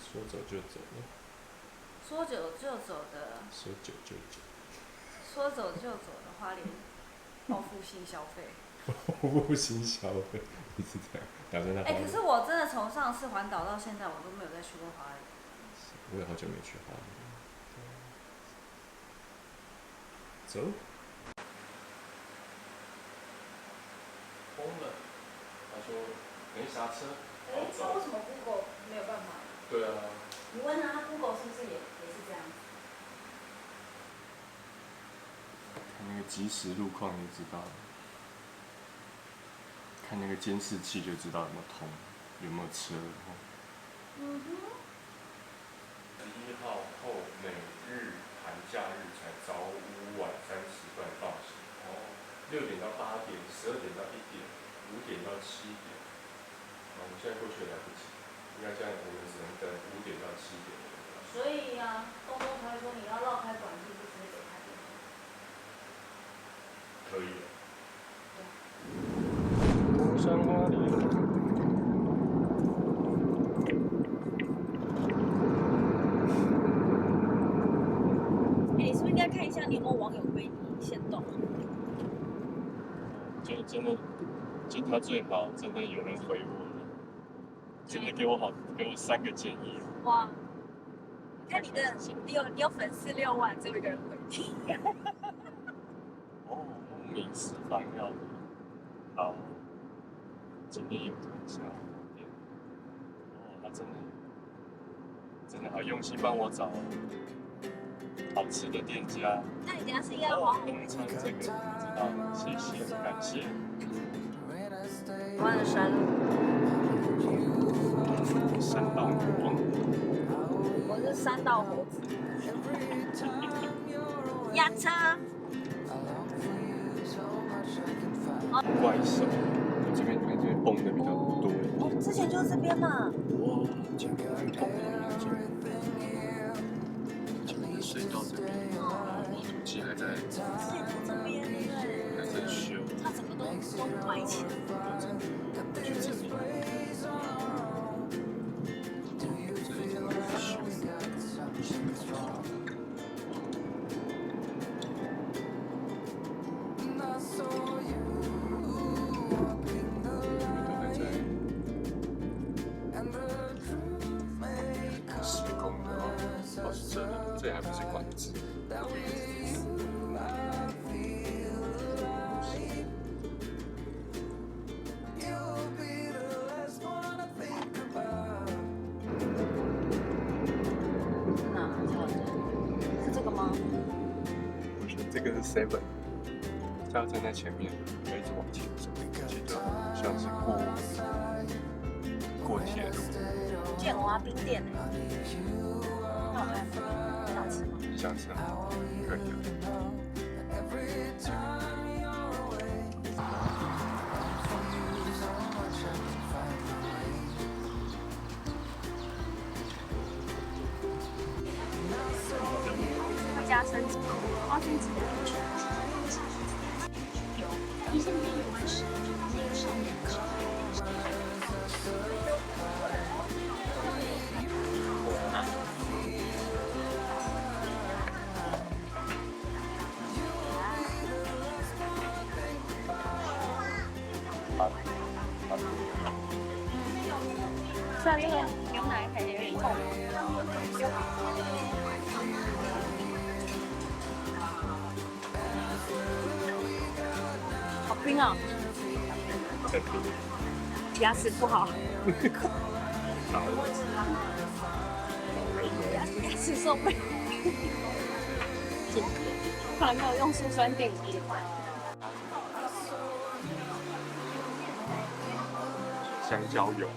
说走就走了。说走就走的。说走就走。说走就走的花莲报复性消费。报复性消费，你是这样打算在花莲？可是我真的从上次环岛到现在，我都没有再去过花莲。我也好久没去花莲。走。疯了，他说没刹车。那为什么 Google 没有办法？对啊。你问他 ，Google 是不是也是这样子？看那个即时路况就知道了，看那个监视器就知道有没有通，有没有车。嗯哼。11号后每日寒假日才早午晚30段放行。6点到8点，12点到1点，5点到7点。我们现在过去也来不及，应该这样，我们只能等5点到7点。所以啊，东东才会说你要绕开管制，就直接走开点。可以了。对。火山花莲。你是不是应该看一下你有没有网友回你限动？就真的，就他最好真的有人回我了，真的给我3个建议。哇！看你的，你有粉丝6万，只有一个人回你。哦，名师方药的，好，今天有特效店。哦，他真的好用心帮我找好吃的店家。那你等下是应该要往东川这个知道，谢谢，感谢。湾的山路。山道女王。我是山道猴子。压车。怪兽，这边崩的比较多。哦，之前就是这边嘛。哇，这边崩的比较多。隧道这边，土鸡还在，之前就这边，对不对？还在修。它整个都埋起来。去这里。这还不是管制。是这个吗？我觉得这个是 7， 它要站在前面，要一直往前走，记得像是过铁路。建华冰店那我看，想吃吗？你想吃吗？可以的。会加升级，花生级的。一线边有完事，那个上面可。虽然这个牛奶感觉有点痛，好冰啊！很冰。牙齿不好。牙齿受不了。后来没有用醋酸定剂。香蕉油。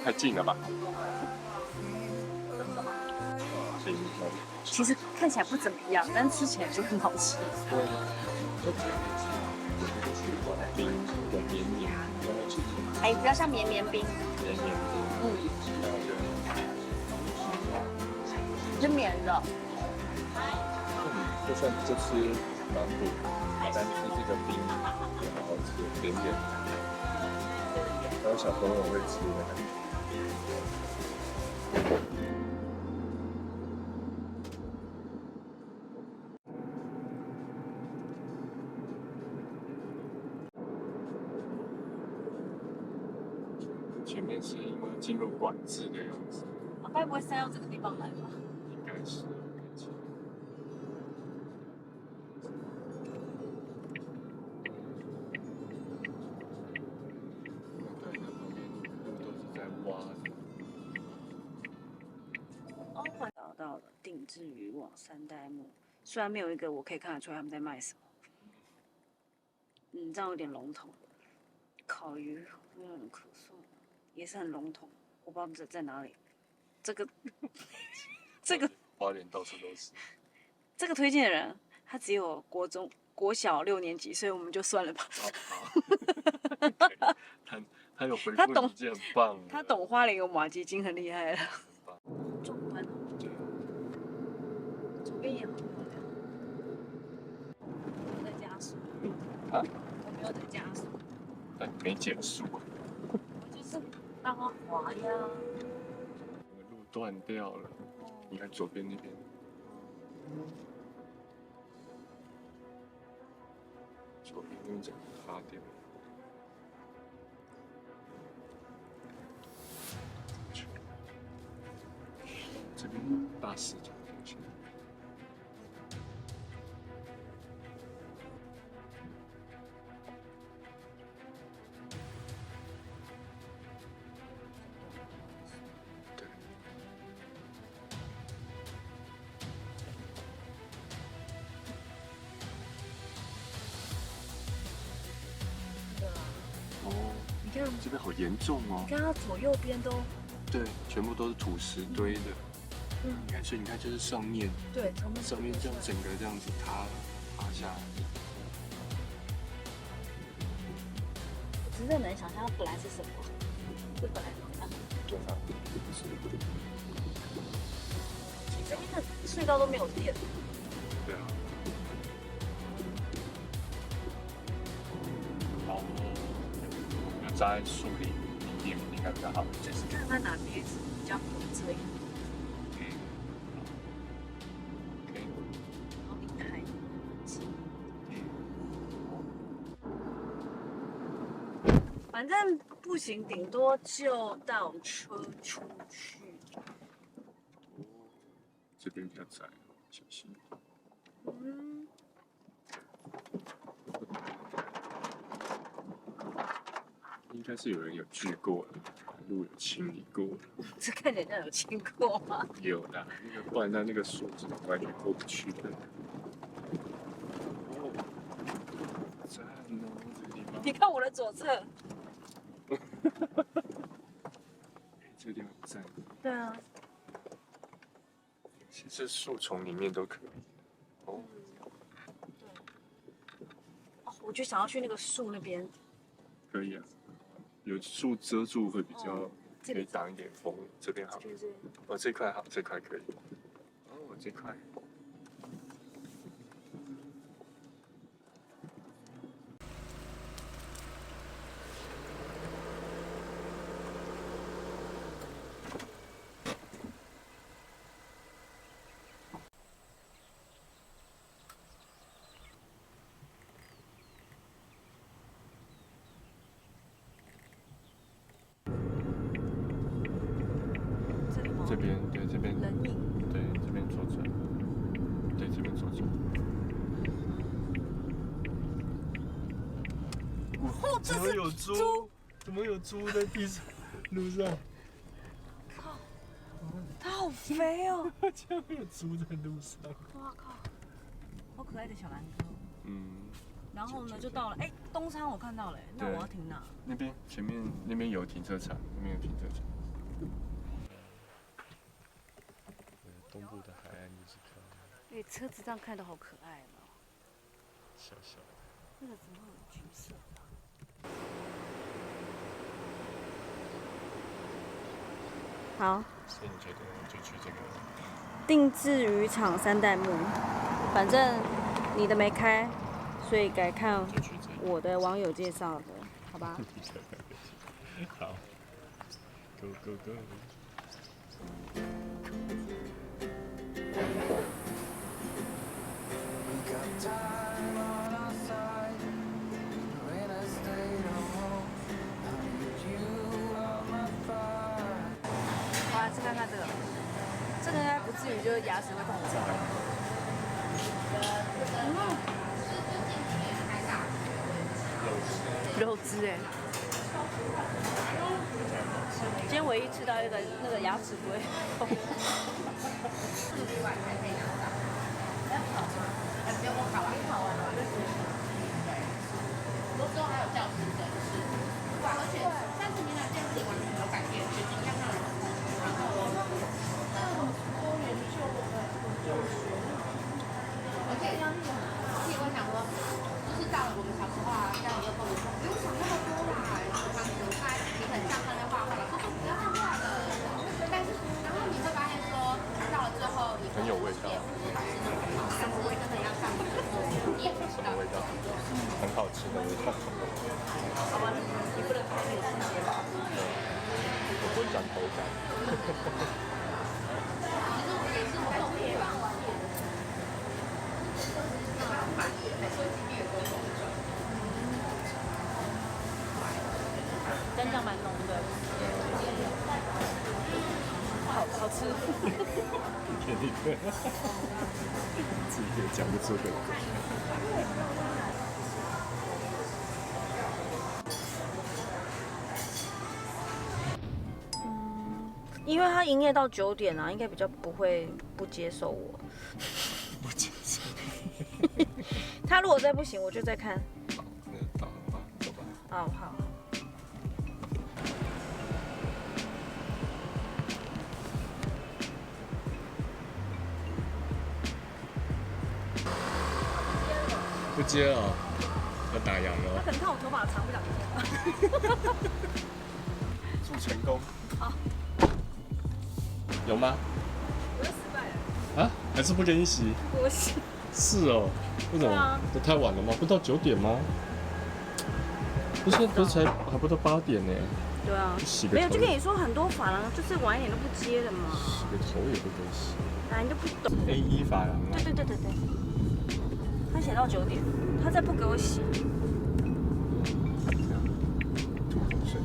太近了吧？其实看起来不怎么样，但吃起来就很好吃。冰的绵绵，哎，比较像绵绵冰。绵绵冰。是绵的。就算这次南部，但是这个冰也好好吃，有点点甜，还有小朋友会吃的感觉。前面是因为进入管制的样子，该不会塞到这个地方来吧？应该是。对，那旁边路都是在挖的。哦，找到了定制渔网三代目，虽然没有一个我可以看得出来他们在卖什么。这样有点笼统。烤鱼有点可颂，也是很笼统，我不知道这在哪里。这个花莲到处都是。这个推荐的人，他只有国小6年级，所以我们就算了吧。他有回复你，已经很棒了。他懂花莲有马吉金很厉害了。中班哦。对。左边也好漂亮。我在加速。啊？我没有在加速。但你没减速啊。我就是让它滑呀。我的路断掉了，你看左边那边。左边那边整个塌掉了。这边大市场中心。对。哦，你看这边好严重哦。你看它左右边都。对，全部都是土石堆的。你看，所以你看，就是上面，对，上面这样整个这样子塌下来。我真的难想象它本来是什么，这本来是怎样？对啊。这边的隧道都没有电。对啊。然后就扎在树林里面应该比较好。就是看看哪边是比较可以这样。反正不行，顶多就倒车出去。这边比较窄，小心。应该是有人有锯过了，路有清理过了。这看起来像有清过吗？有啦，那个不然那个树是完全过不去的。哦，赞哦，这个地方。你看我的左侧。这个地方赞。对啊。其实树丛里面都可以。哦。对。哦，我就想要去那个树那边。可以啊，有树遮住会比较可以挡一点风。这边好。哦，这块好，这块可以。哦，这块。这边对这边，对这边左转，对这边左转。哦，怎么有猪？怎么有猪在地上路上？靠！它好肥哦！竟然有猪在路上！哇靠！好可爱的小蓝鸽。然后呢，就到了东山我看到了，那我要停哪？那边前面那边有停车场，那边有停车场。东部的海岸就是漂亮。车子这样看都好可爱哦。小小的。那个怎么有橘色？好。所以你觉得就去这个？定制渔场三代目，反正你的没开，所以改看我的网友介绍的，好吧？好，Go Go Go！我来吃看看这个，这个应该不至于就是牙齿会痛。肉汁哎，今天唯一吃到一个那个牙齿不会痛。之后还有教师证是，而且30年来这件事情完全没有改变，学习一样让人。然后多元就而且我想说，就是到了我们小时候啊，家里就跟我说，不用想那么多啦，有他你很像他在画画，老师说不要画画了。但是然后你会发现说，到了最后你很有味道。什么味真的要上你的手，你也不知道。什么味道？很好吃的味道。好吧，你不能开那个细节吧？我不会讲口感。其实我也是我种黑吧。蘸酱蛮浓的，好吃。你自己也讲不出口。因为他营业到9点啊，应该比较不会不接受我。不接受。他如果再不行，我就再看。好，那到了吧，走吧。哦，好。不接了，要打烊了。他可能看我头发长不了。祝成功。好。有吗？我又失败了。啊？还是不给你洗？我洗。是哦。为什么？这太晚了吗？不到9点吗？不是才还不到8点呢。对啊。洗个头。没有，就跟你说很多发廊就是晚一点都不接的嘛。洗个头也不给洗。啊，你就不懂。A1发廊啊。对。他写到9点，他再不给我洗。吐口水。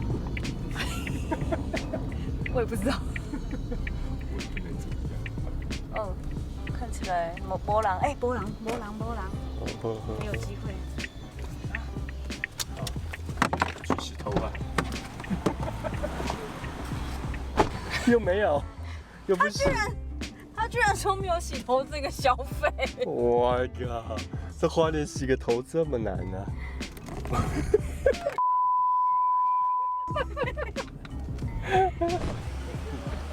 我也不知道。我也不能怎么样。哦，看起来波浪，哎，波浪，没有机会。好，去洗头吧。又没有，又不洗。他居然说没有洗头这个消费。我靠，这花莲洗个头这么难啊！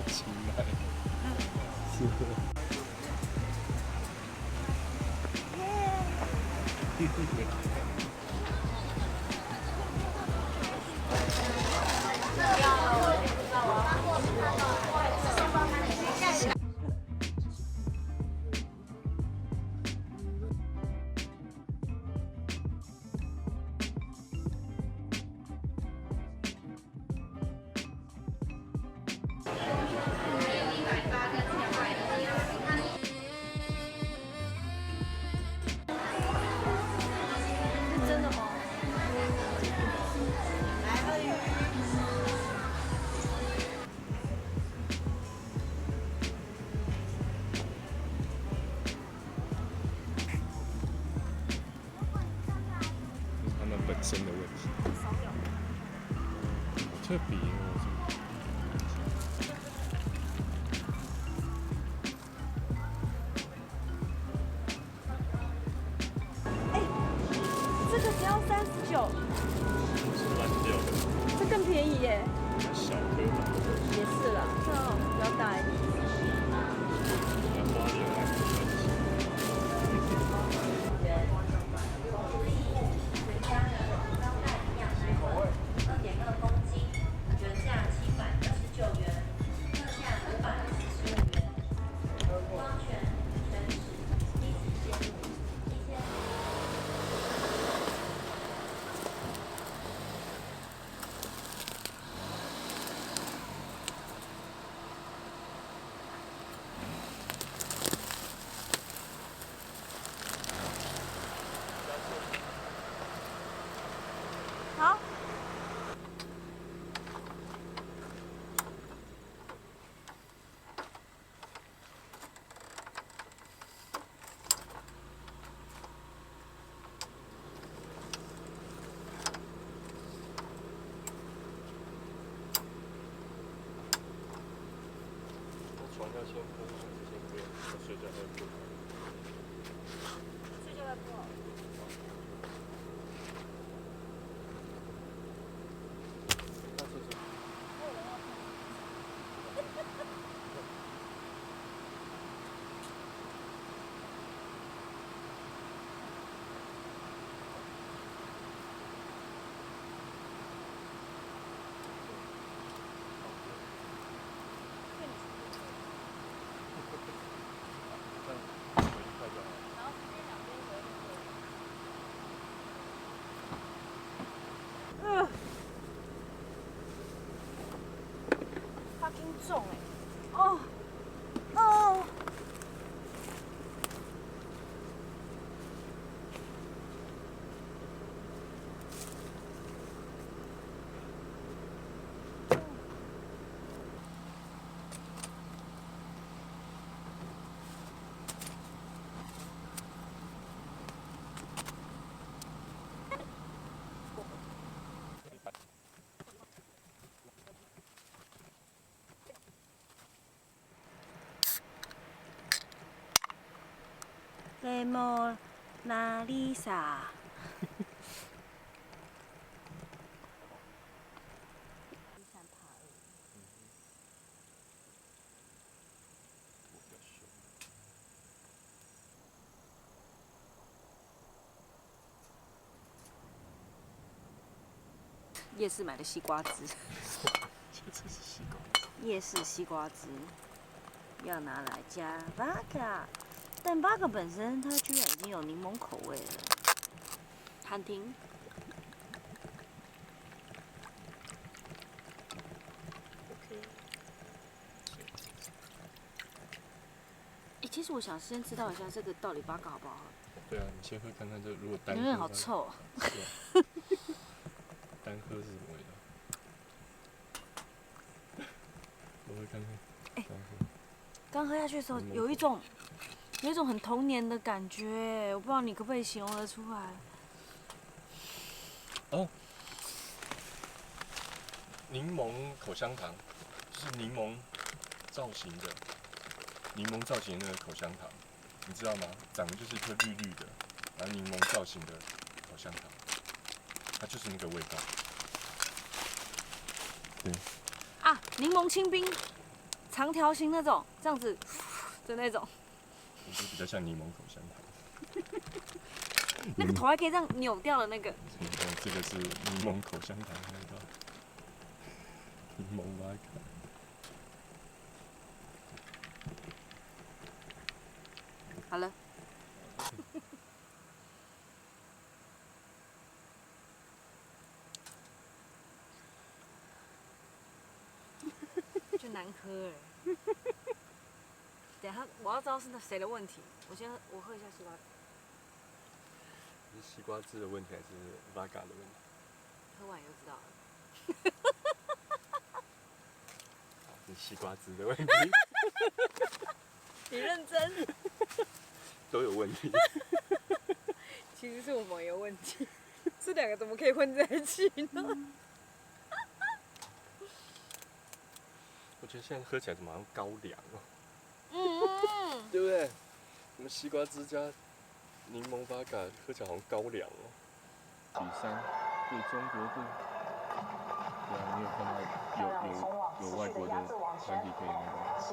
亲爱，是的。真的吗？他们本身的问题。好特别哦，这个只要39，是烂掉的，这更便宜耶。小颗吧。也是啦，这样比较大一点。来花莲买没关系。2.2公斤，原价729元，特价545元。光泉全脂低脂鲜乳要先喝，先不用，睡觉再不。睡觉再不好。那这是。fucking 重哎！哦哦。雷莫那丽莎。夜市买的西瓜汁。夜市西瓜汁要拿来加 vodka。但八个本身它居然已经有柠檬口味了。喊停。其实我想先知道一下这个到底八个好不好喝。对啊，你先喝看看这如果单喝。好臭啊！单喝是什么味道？我会看看。刚喝下去的时候有一种很童年的感觉，我不知道你可不可以形容得出来。哦，柠檬口香糖，就是柠檬造型的那个口香糖，你知道吗？长得就是一颗绿绿的，然后柠檬造型的口香糖，它就是那个味道。对。啊，柠檬清冰，长条形那种，这样子的那种。我觉得比较像柠檬口香糖。那个头还可以这样扭掉的那个。这个是柠檬口香糖的味道，柠檬vodka。好了。就难喝哎。等下我要知道是谁的问题，我喝一下西瓜。是西瓜汁的问题还是 vodka 的问题？喝完就知道了。是西瓜汁的问题。你认真？都有问题。其实是我们有问题，这两个怎么可以混在一起呢？我觉得现在喝起来怎么好像高粱哦。对不对？我们西瓜汁加柠檬vodka喝起来好像高粱哦。举三对中国队，对啊，你有看到有外国的团体可以那个？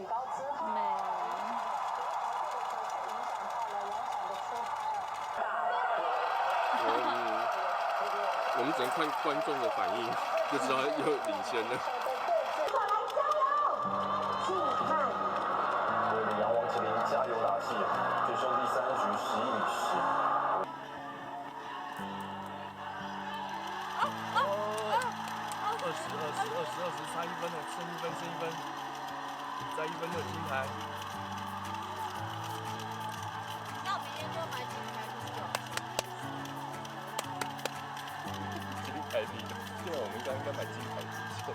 没。我们只能看观众的反应，就知道又领先了。杨王麒麟加油打气，决胜第3局11比10。20，差1分了，剩1分，再1分就金牌。那明天就买金牌金牌第一，对，我们应该买金牌之前。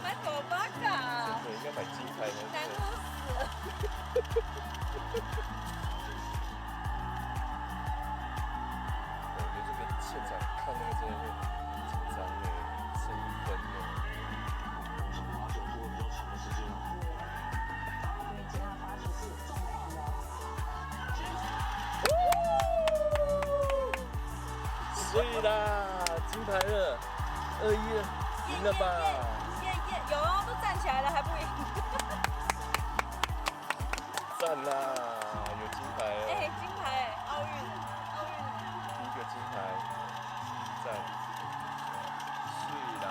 买什么vodka？对，应该买金牌呢。难喝死了。我觉得这个现场看那个真的会很紧张哎，剩1分呢。所以啦，金牌了，2-1，赢了吧？有都站起来了还不赢？赞啦，有金牌了！金牌奥运，第1个金牌，赞，碎啦！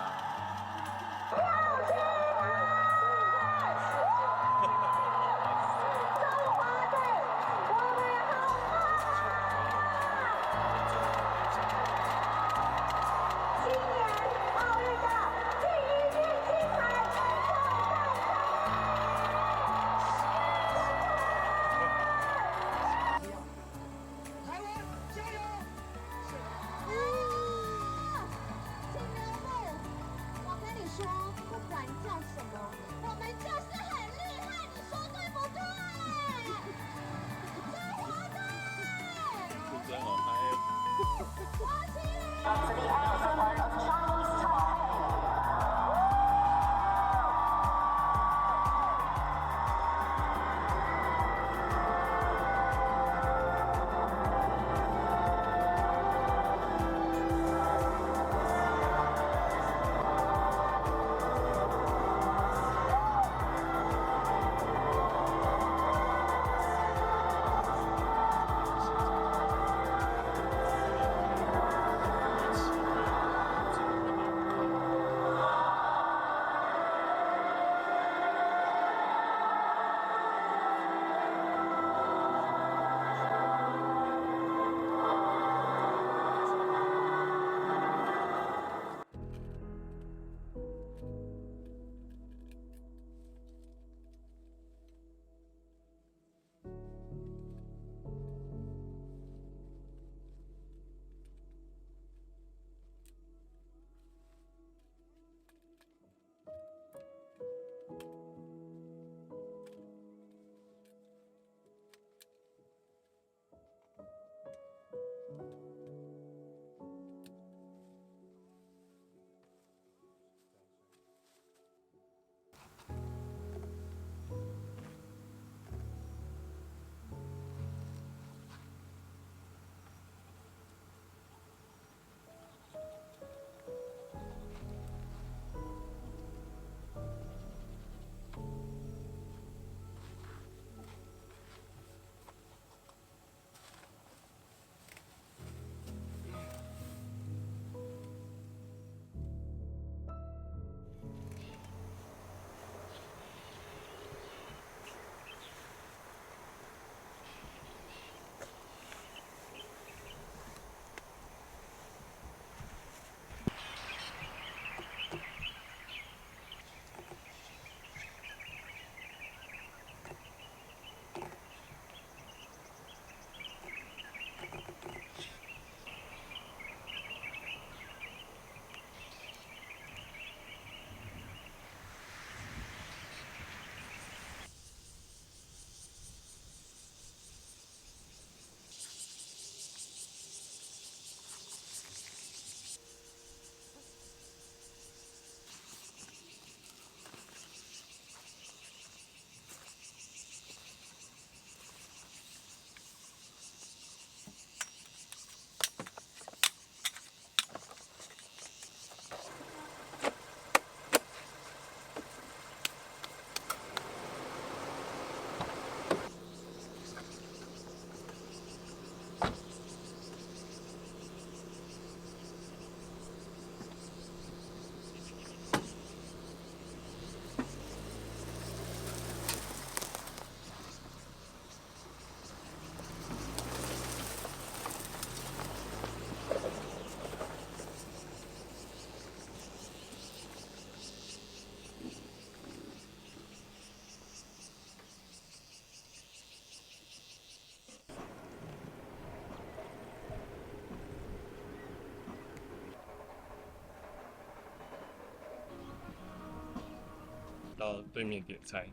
到对面点菜。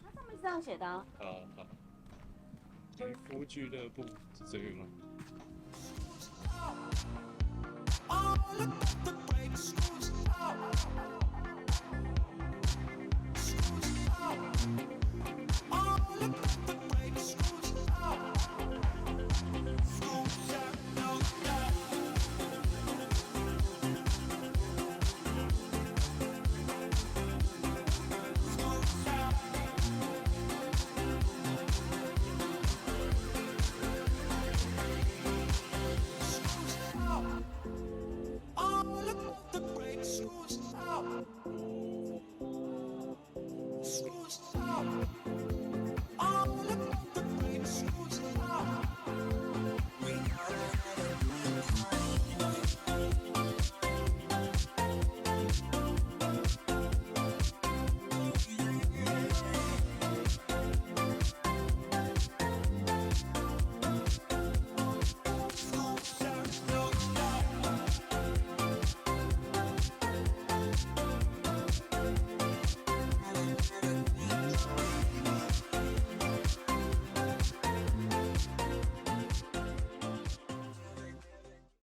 它上面是这样写的啊。好。渔夫俱乐部是这个吗？ All